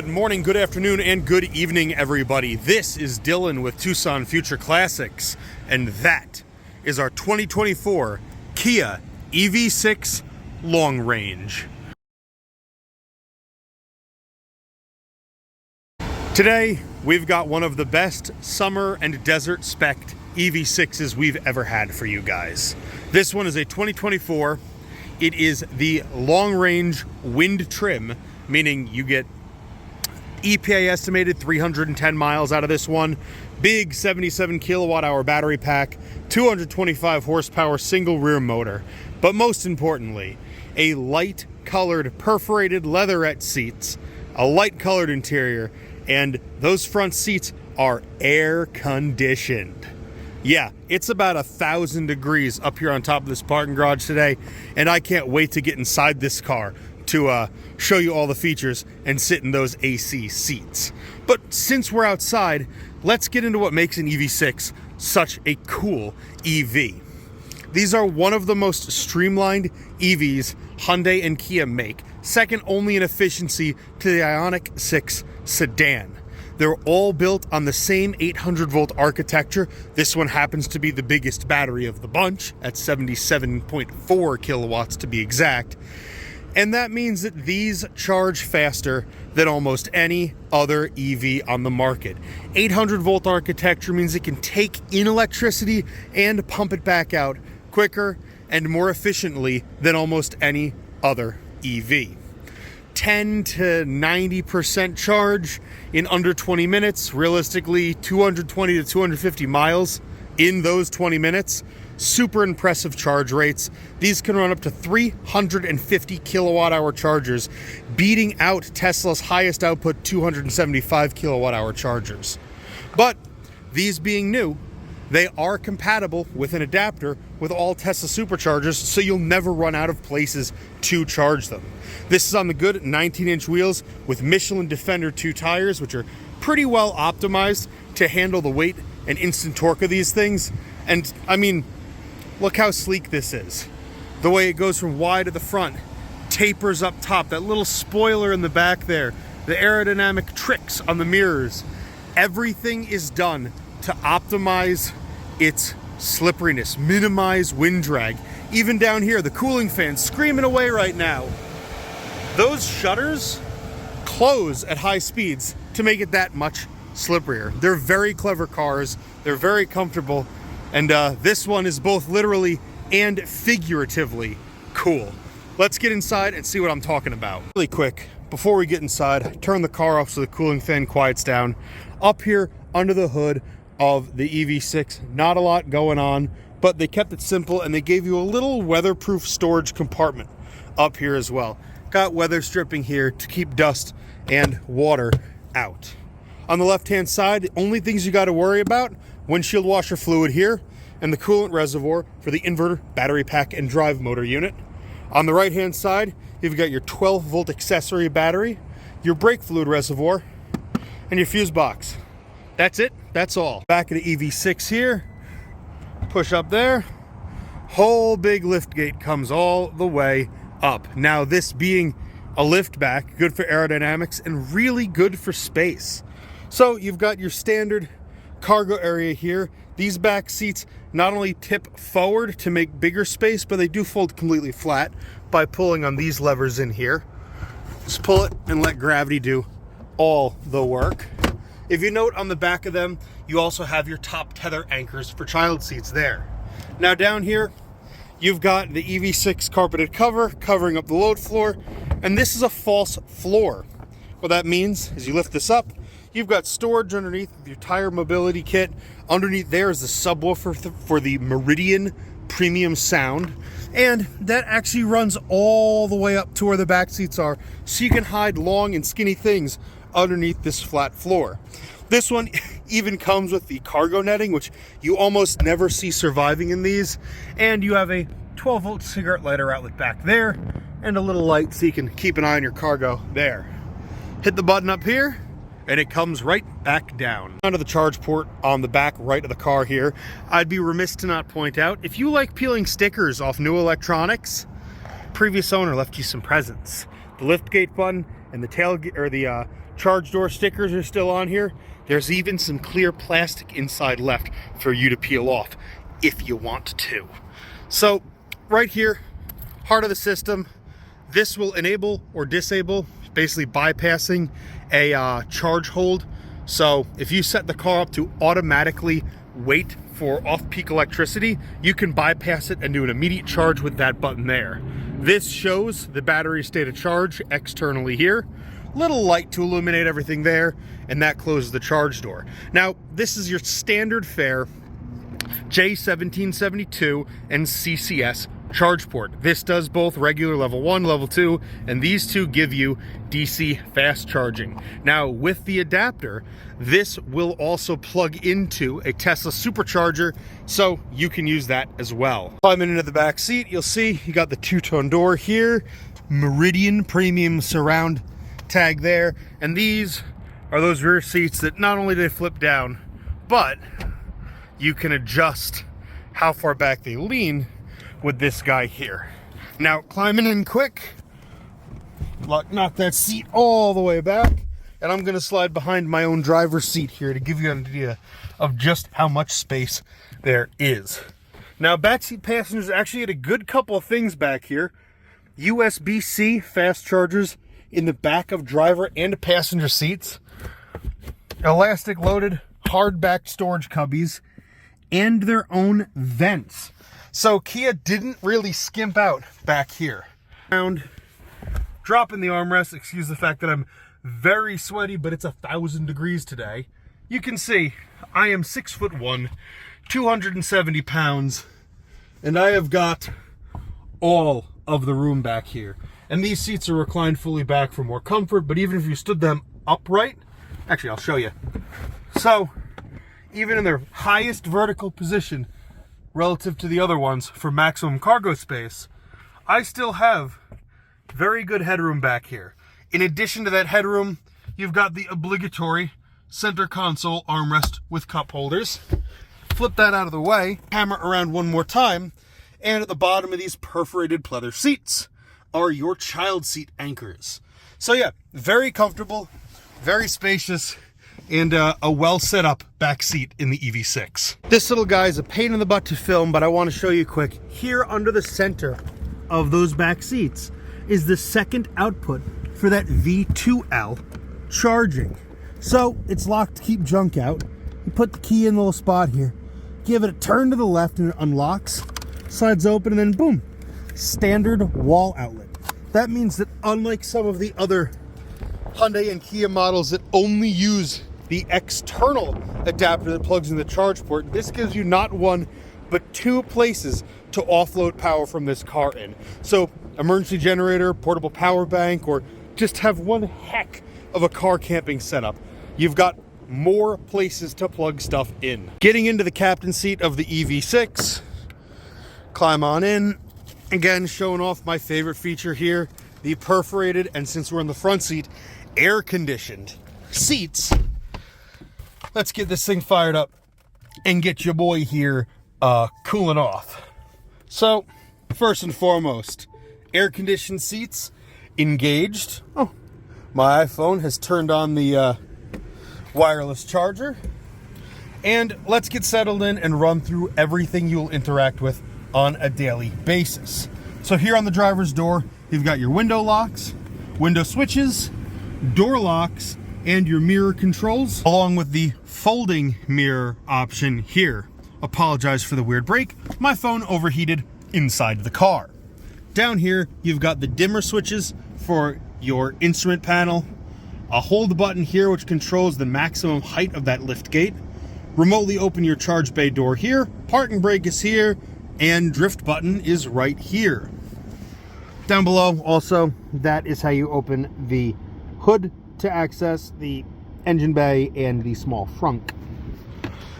Good morning, good afternoon, and good evening, everybody. This is Dylan with Tucson Future Classics, and that is our 2024 Kia EV6 Long Range. Today, we've got one of the best summer and desert spec EV6s we've ever had for you guys. This one is a 2024. It is the long range wind trim, meaning you get EPA estimated 310 miles out of this one. Big 77 kilowatt hour battery pack, 225 horsepower single rear motor. But most importantly, a light colored perforated leatherette seats, a light colored interior, and those front seats are air conditioned. Yeah, it's about 1,000 degrees up here on top of this parking garage today, and I can't wait to get inside this car to show you all the features and sit in those AC seats. But since we're outside, let's get into what makes an EV6 such a cool EV. These are one of the most streamlined EVs Hyundai and Kia make, second only in efficiency to the Ioniq 6 sedan. They're all built on the same 800-volt architecture. This one happens to be the biggest battery of the bunch, at 77.4 kilowatts to be exact. And that means that these charge faster than almost any other EV on the market. 800-volt architecture means it can take in electricity and pump it back out quicker and more efficiently than almost any other EV. 10 to 90% charge in under 20 minutes, realistically 220 to 250 miles in those 20 minutes. Super impressive charge rates. These can run up to 350 kilowatt hour chargers, beating out Tesla's highest output 275 kilowatt hour chargers. But these being new, they are compatible with an adapter with all Tesla Superchargers, so you'll never run out of places to charge them. This is on the good 19-inch wheels with Michelin Defender 2 tires, which are pretty well optimized to handle the weight and instant torque of these things. And I mean, look how sleek this is. The way it goes from wide to the front, tapers up top, that little spoiler in the back there, the aerodynamic tricks on the mirrors. Everything is done to optimize its slipperiness, minimize wind drag. Even down here, the cooling fan's screaming away right now. Those shutters close at high speeds to make it that much slipperier. They're very clever cars. They're very comfortable. And this one is both literally and figuratively cool. Let's get inside and see what I'm talking about. Really quick, before we get inside, turn the car off so the cooling fan quiets down. Up here under the hood of the EV6, not a lot going on, but they kept it simple and they gave you a little weatherproof storage compartment up here as well. Got weather stripping here to keep dust and water out. On the left-hand side, the only things you got to worry about: windshield washer fluid here, and the coolant reservoir for the inverter, battery pack, and drive motor unit. On the right-hand side, you've got your 12-volt accessory battery, your brake fluid reservoir, and your fuse box. That's it. That's all. Back of the EV6 here. Push up there. Whole big lift gate comes all the way up. Now, this being a lift back, good for aerodynamics and really good for space. So you've got your standard cargo area here. These back seats not only tip forward to make bigger space, but they do fold completely flat by pulling on these levers in here. Just pull it and let gravity do all the work. If you note on the back of them, you also have your top tether anchors for child seats there. Now down here, you've got the EV6 carpeted cover covering up the load floor, and this is a false floor. What that means is you lift this up, you've got storage underneath your tire mobility kit. Underneath there is the subwoofer for the Meridian premium sound. And that actually runs all the way up to where the back seats are, so you can hide long and skinny things underneath this flat floor. This one even comes with the cargo netting, which you almost never see surviving in these. And you have a 12-volt cigarette lighter outlet back there, and a little light so you can keep an eye on your cargo there. Hit the button up here, and it comes right back down. Onto the charge port on the back right of the car here. I'd be remiss to not point out, if you like peeling stickers off new electronics, previous owner left you some presents. The liftgate button and the tailgate, or the charge door stickers are still on here. There's even some clear plastic inside left for you to peel off if you want to. So right here, heart of the system, this will enable or disable, basically bypassing a charge hold. So if you set the car up to automatically wait for off-peak electricity, you can bypass it and do an immediate charge with that button there. This shows the battery state of charge externally here. Little light to illuminate everything there, and that closes the charge door. Now, this is your standard fare J1772 and CCS charge port. This does both regular level 1, level 2, and these two give you DC fast charging. Now, with the adapter, this will also plug into a Tesla Supercharger, so you can use that as well. Climbing into the back seat, you'll see you got the two-tone door here, Meridian Premium Surround tag there, and these are those rear seats that not only do they flip down, but you can adjust how far back they lean with this guy here. Now, climbing in quick, knock that seat all the way back, and I'm gonna slide behind my own driver's seat here to give you an idea of just how much space there is. Now, backseat passengers actually had a good couple of things back here. USB-C fast chargers in the back of driver and passenger seats, elastic loaded hard-backed storage cubbies, and their own vents. So Kia didn't really skimp out back here. Dropping the armrest, excuse the fact that I'm very sweaty, but it's 1,000 degrees today. You can see I am 6'1", 270 pounds, and I have got all of the room back here. And these seats are reclined fully back for more comfort, but even if you stood them upright, actually I'll show you. So even in their highest vertical position relative to the other ones for maximum cargo space, I still have very good headroom back here. In addition to that headroom, you've got the obligatory center console armrest with cup holders. Flip that out of the way, hammer around one more time, and at the bottom of these perforated pleather seats are your child seat anchors. So yeah, very comfortable, very spacious, and a well set up back seat in the EV6. This little guy is a pain in the butt to film, but I want to show you quick. Here under the center of those back seats is the second output for that V2L charging. So it's locked to keep junk out. You put the key in the little spot here, give it a turn to the left and it unlocks, slides open, and then boom, standard wall outlet. That means that unlike some of the other Hyundai and Kia models that only use the external adapter that plugs in the charge port, this gives you not one, but two places to offload power from this car in. So emergency generator, portable power bank, or just have one heck of a car camping setup. You've got more places to plug stuff in. Getting into the captain seat of the EV6, climb on in. Again, showing off my favorite feature here, the perforated, and since we're in the front seat, air-conditioned seats. Let's get this thing fired up and get your boy here cooling off. So, first and foremost, air-conditioned seats engaged. Oh, my iPhone has turned on the wireless charger. And let's get settled in and run through everything you'll interact with on a daily basis. So here on the driver's door, you've got your window locks, window switches, door locks, and your mirror controls, along with the folding mirror option here. Apologize for the weird break. My phone overheated inside the car. Down here, you've got the dimmer switches for your instrument panel, a hold button here which controls the maximum height of that lift gate, remotely open your charge bay door here, parking brake is here, and drift button is right here. Down below also, that is how you open the hood to access the engine bay and the small frunk.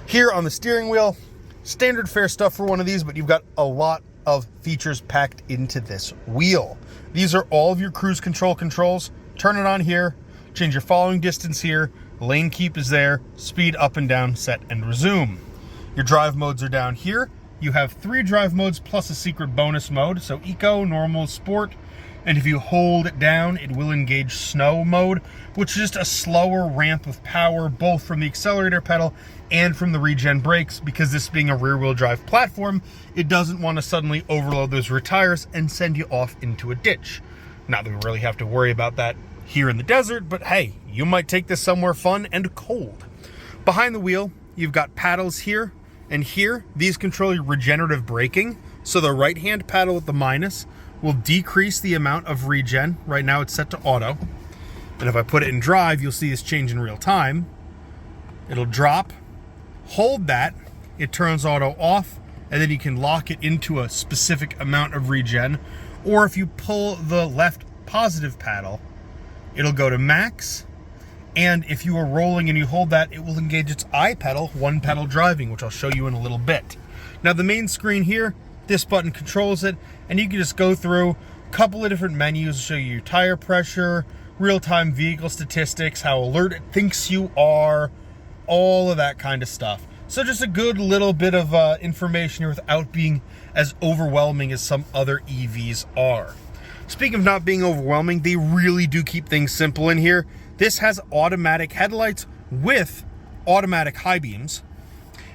Here on the steering wheel, standard fare stuff for one of these, but you've got a lot of features packed into this wheel. These are all of your cruise control controls. Turn it on here, change your following distance here, lane keep is there, speed up and down, set and resume. Your drive modes are down here. You have 3 drive modes plus a secret bonus mode, so Eco, Normal, Sport. And if you hold it down, it will engage snow mode, which is just a slower ramp of power, both from the accelerator pedal and from the regen brakes, because this being a rear-wheel drive platform, it doesn't want to suddenly overload those rear tires and send you off into a ditch. Not that we really have to worry about that here in the desert, but hey, you might take this somewhere fun and cold. Behind the wheel, you've got paddles here and here. These control your regenerative braking. So the right-hand paddle with the minus will decrease the amount of regen. Right now it's set to auto. And if I put it in drive, you'll see this change in real time. It'll drop, hold that, it turns auto off, and then you can lock it into a specific amount of regen. Or if you pull the left positive paddle, it'll go to max. And if you are rolling and you hold that, it will engage its I pedal, one pedal driving, which I'll show you in a little bit. Now the main screen here, this button controls it, and you can just go through a couple of different menus to show you your tire pressure, real-time vehicle statistics, how alert it thinks you are, all of that kind of stuff. So just a good little bit of information here without being as overwhelming as some other EVs are. Speaking of not being overwhelming, they really do keep things simple in here. This has automatic headlights with automatic high beams.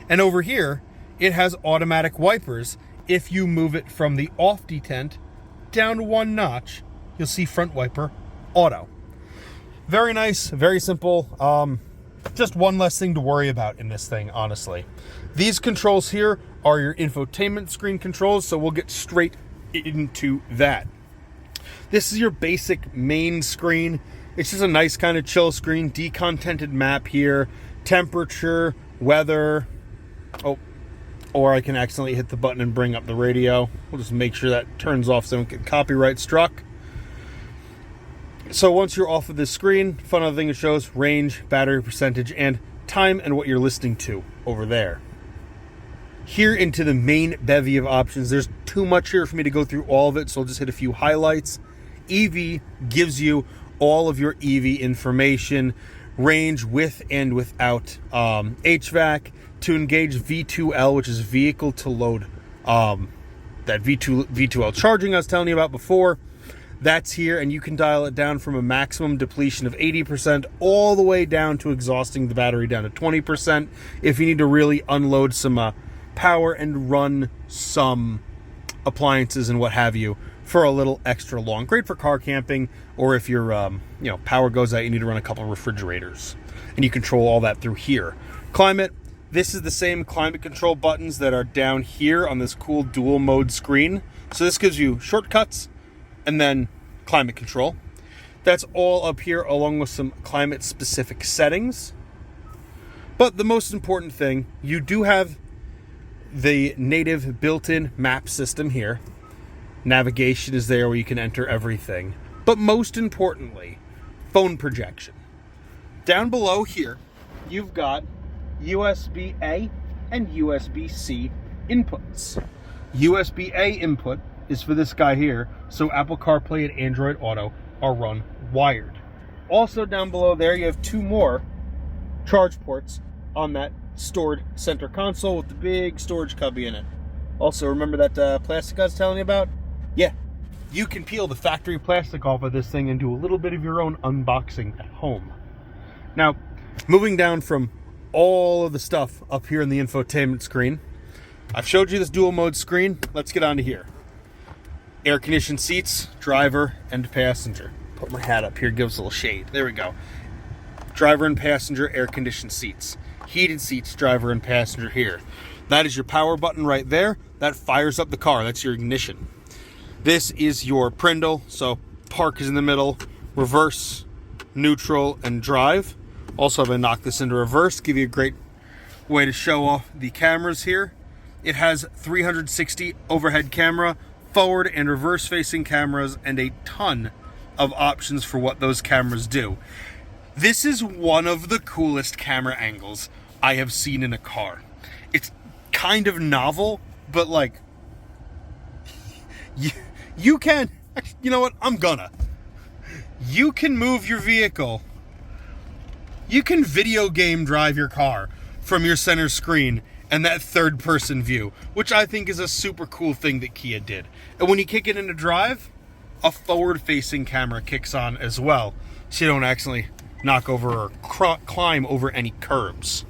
And over here, it has automatic wipers. If you move it from the off detent down to one notch, you'll see front wiper auto. Very nice, very simple. Just one less thing to worry about in this thing, honestly. These controls here are your infotainment screen controls, so we'll get straight into that. This is your basic main screen. It's just a nice kind of chill screen, decontented map here, temperature, weather. Oh, or I can accidentally hit the button and bring up the radio. We'll just make sure that turns off so we don't get copyright struck. So once you're off of this screen, fun other thing it shows range, battery percentage, and time and what you're listening to over there. Here into the main bevy of options. There's too much here for me to go through all of it, so I'll just hit a few highlights. EV gives you all of your EV information, range with and without HVAC. To engage V2L, which is vehicle to load, that V2L charging I was telling you about before, that's here, and you can dial it down from a maximum depletion of 80% all the way down to exhausting the battery down to 20% if you need to really unload some power and run some appliances and what have you for a little extra long. Great for car camping, or if your power goes out, you need to run a couple of refrigerators, and you control all that through here. Climate. This is the same climate control buttons that are down here on this cool dual mode screen. So this gives you shortcuts and then climate control. That's all up here along with some climate specific settings. But the most important thing, you do have the native built-in map system here. Navigation is there where you can enter everything. But most importantly, phone projection. Down below here, you've got USB-A and USB-C inputs. USB-A input is for this guy here, so Apple CarPlay and Android Auto are run wired. Also down below there, you have two more charge ports on that stored center console with the big storage cubby in it. Also, remember that plastic I was telling you about? Yeah, you can peel the factory plastic off of this thing and do a little bit of your own unboxing at home. Now, moving down from all of the stuff up here in the infotainment screen, I've showed you this dual mode screen. Let's get on to here. Air conditioned seats, driver and passenger. Put my hat up here, gives a little shade. There we go. Driver and passenger air conditioned seats. Heated seats, driver and passenger here. That is your power button right there. That fires up the car. That's your ignition. This is your Prindle. So park is in the middle, reverse, neutral, and drive. Also, I'm going to knock this into reverse, give you a great way to show off the cameras here. It has 360 overhead camera, forward and reverse facing cameras, and a ton of options for what those cameras do. This is one of the coolest camera angles I have seen in a car. It's kind of novel, but like, you can, you know what, you can move your vehicle. You can video game drive your car from your center screen and that third person view, which I think is a super cool thing that Kia did. And when you kick it into drive, a forward-facing camera kicks on as well, so you don't accidentally knock over or climb over any curbs.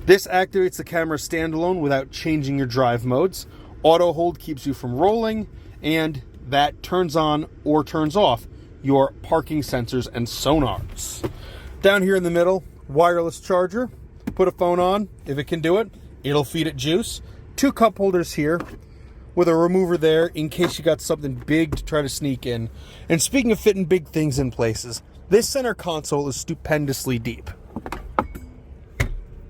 This activates the camera standalone without changing your drive modes. Auto hold keeps you from rolling, and that turns on or turns off your parking sensors and sonars. Down here in the middle, wireless charger. Put a phone on. If it can do it, it'll feed it juice. 2 cup holders here with a remover there in case you got something big to try to sneak in. And speaking of fitting big things in places, this center console is stupendously deep.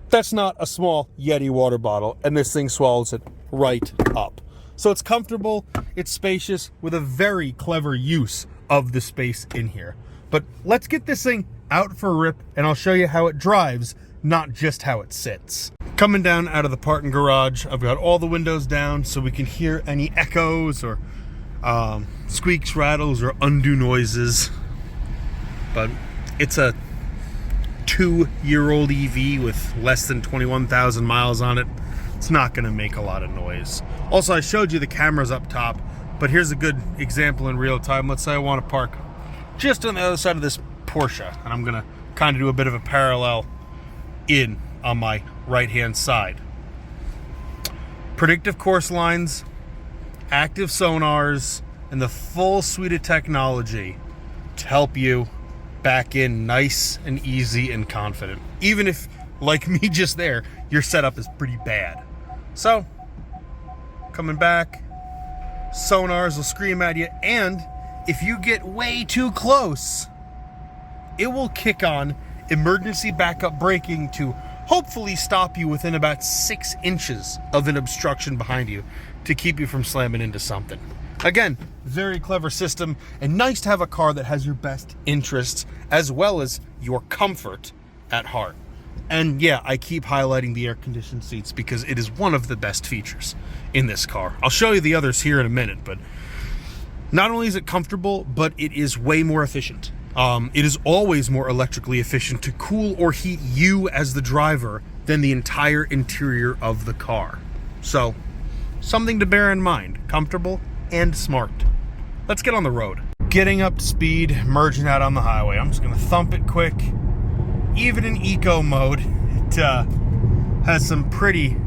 That's not a small Yeti water bottle, and this thing swallows it right up. So it's comfortable, it's spacious, with a very clever use of the space in here. But let's get this thing out for a rip, and I'll show you how it drives, not just how it sits. Coming down out of the parking garage, I've got all the windows down so we can hear any echoes or squeaks, rattles, or undue noises. But it's a 2-year-old EV with less than 21,000 miles on it. It's not going to make a lot of noise. Also, I showed you the cameras up top, but here's a good example in real time. Let's say I want to park just on the other side of this Porsche, and I'm going to kind of do a bit of a parallel in on my right-hand side. Predictive course lines, active sonars, and the full suite of technology to help you back in nice and easy and confident. Even if, like me just there, your setup is pretty bad. So, coming back, sonars will scream at you, and if you get way too close, it will kick on emergency backup braking to hopefully stop you within about 6 inches of an obstruction behind you to keep you from slamming into something. Again, very clever system, and nice to have a car that has your best interests as well as your comfort at heart. And yeah, I keep highlighting the air-conditioned seats because it is one of the best features in this car. I'll show you the others here in a minute, but not only is it comfortable, but it is way more efficient. It is always more electrically efficient to cool or heat you as the driver than the entire interior of the car. So, something to bear in mind. Comfortable and smart. Let's get on the road. Getting up to speed, merging out on the highway. I'm just gonna thump it quick. Even in eco mode, it has some pretty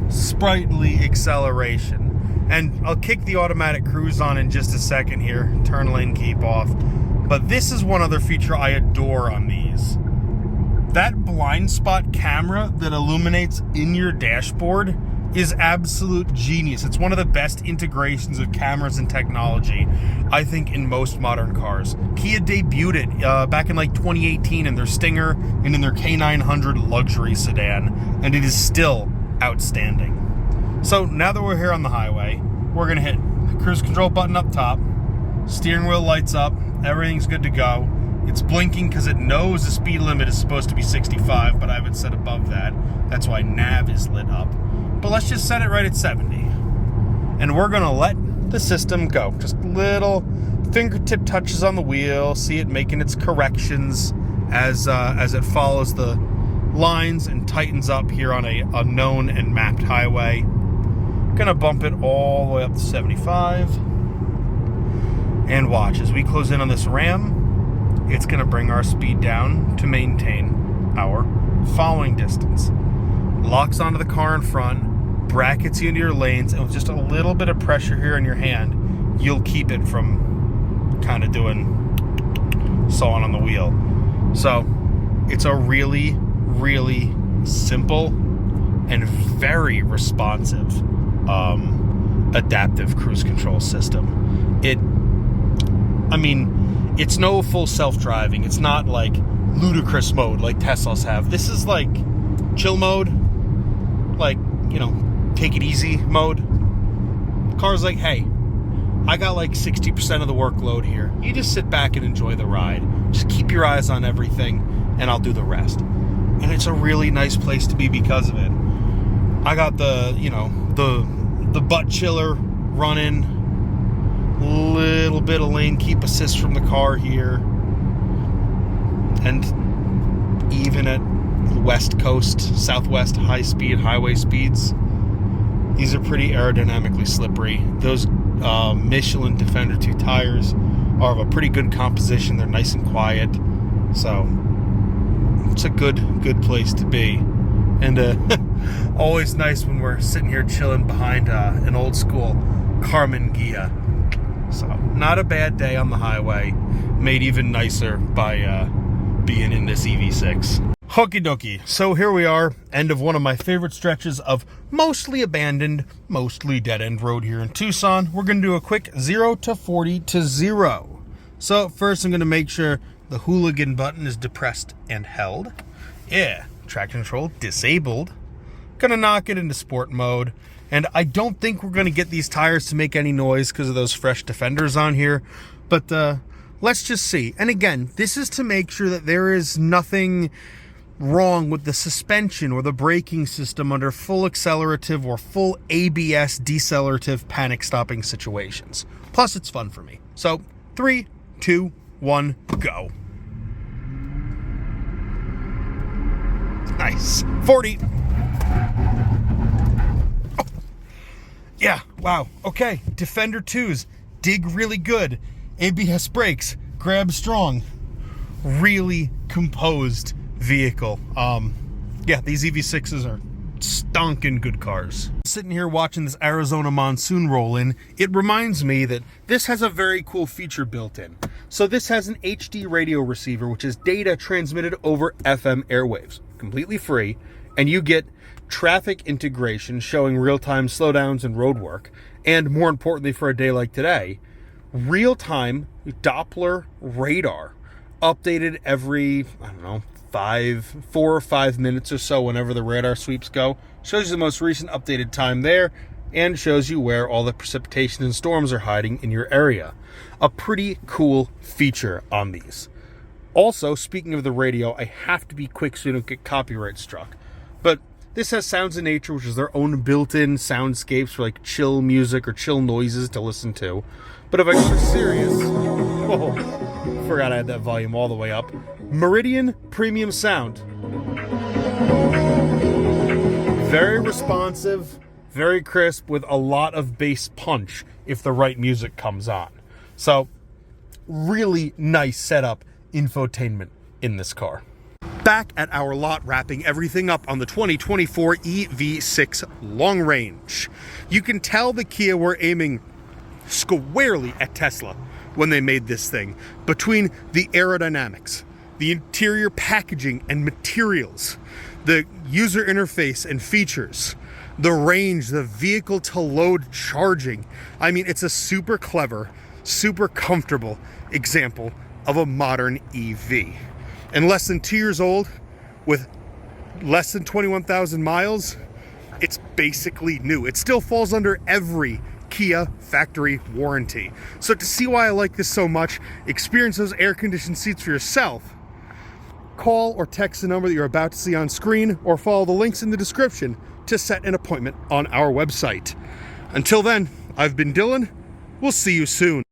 sprightly acceleration. And I'll kick the automatic cruise on in just a second here. Turn lane keep off. But this is one other feature I adore on these. That blind spot camera that illuminates in your dashboard is absolute genius. It's one of the best integrations of cameras and technology, I think, in most modern cars. Kia debuted it back in like 2018 in their Stinger and in their K900 luxury sedan, and it is still outstanding. So now that we're here on the highway, we're gonna hit the cruise control button up top, steering wheel lights up, everything's good to go. It's blinking because it knows the speed limit is supposed to be 65, but I have it set above that. That's why nav is lit up. But let's just set it right at 70. And we're gonna let the system go. Just little fingertip touches on the wheel, see it making its corrections as it follows the lines and tightens up here on a known and mapped highway. Gonna bump it all the way up to 75. And watch, as we close in on this Ram, it's gonna bring our speed down to maintain our following distance. Locks onto the car in front, brackets you into your lanes, and with just a little bit of pressure here in your hand, you'll keep it from kind of doing sawing on the wheel. So it's a really, really simple and very responsive adaptive cruise control system. It's no full self-driving. It's not like ludicrous mode like Teslas have. This is like chill mode, like, take it easy mode. Car's like, hey, I got like 60% of the workload here. You just sit back and enjoy the ride. Just keep your eyes on everything, and I'll do the rest. And it's a really nice place to be because of it. I got the butt chiller running, little bit of lane keep assist from the car here, and even at West Coast, Southwest high-speed highway speeds, these are pretty aerodynamically slippery. Those Michelin Defender 2 tires are of a pretty good composition. They're nice and quiet, so it's a good place to be. And always nice when we're sitting here chilling behind an old school Carmen Ghia. So not a bad day on the highway, made even nicer by being in this EV6. Okie dokie, so here we are, end of one of my favorite stretches of mostly abandoned, mostly dead-end road here in Tucson. We're going to do a quick 0 to 40 to 0. So first I'm going to make sure the hooligan button is depressed and held. Yeah, traction control disabled. Gonna knock it into sport mode. And I don't think we're gonna get these tires to make any noise because of those fresh Defenders on here. But let's just see. And again, this is to make sure that there is nothing wrong with the suspension or the braking system under full accelerative or full ABS decelerative panic stopping situations. Plus, it's fun for me. So 3, 2, 1, go. Nice. 40. Oh. Yeah, wow. Okay, Defender 2s dig really good. ABS brakes grab strong. Really composed vehicle. Yeah, these EV6s are stonking good cars. Sitting here watching this Arizona monsoon roll in, it reminds me that this has a very cool feature built in. So this has an HD radio receiver, which is data transmitted over FM airwaves, completely free, and you get traffic integration showing real-time slowdowns and road work, and more importantly for a day like today, real-time Doppler radar updated every, I don't know, 4 or 5 minutes or so whenever the radar sweeps go. Shows you the most recent updated time there and shows you where all the precipitation and storms are hiding in your area. A pretty cool feature on these. Also, speaking of the radio, I have to be quick so you don't get copyright struck. But this has Sounds of Nature, which is their own built-in soundscapes for like chill music or chill noises to listen to. But if I go serious, oh, forgot I had that volume all the way up. Meridian Premium Sound. Very responsive, very crisp, with a lot of bass punch if the right music comes on. So, really nice setup infotainment in this car. Back at our lot, wrapping everything up on the 2024 EV6 Long Range. You can tell the Kia were aiming squarely at Tesla when they made this thing. Between the aerodynamics, the interior packaging and materials, the user interface and features, the range, the vehicle to load charging. I mean, it's a super clever, super comfortable example of a modern EV. And less than 2 years old, with less than 21,000 miles, it's basically new. It still falls under every Kia factory warranty. So to see why I like this so much, experience those air-conditioned seats for yourself, call or text the number that you're about to see on screen or follow the links in the description to set an appointment on our website. Until then, I've been Dylan. We'll see you soon.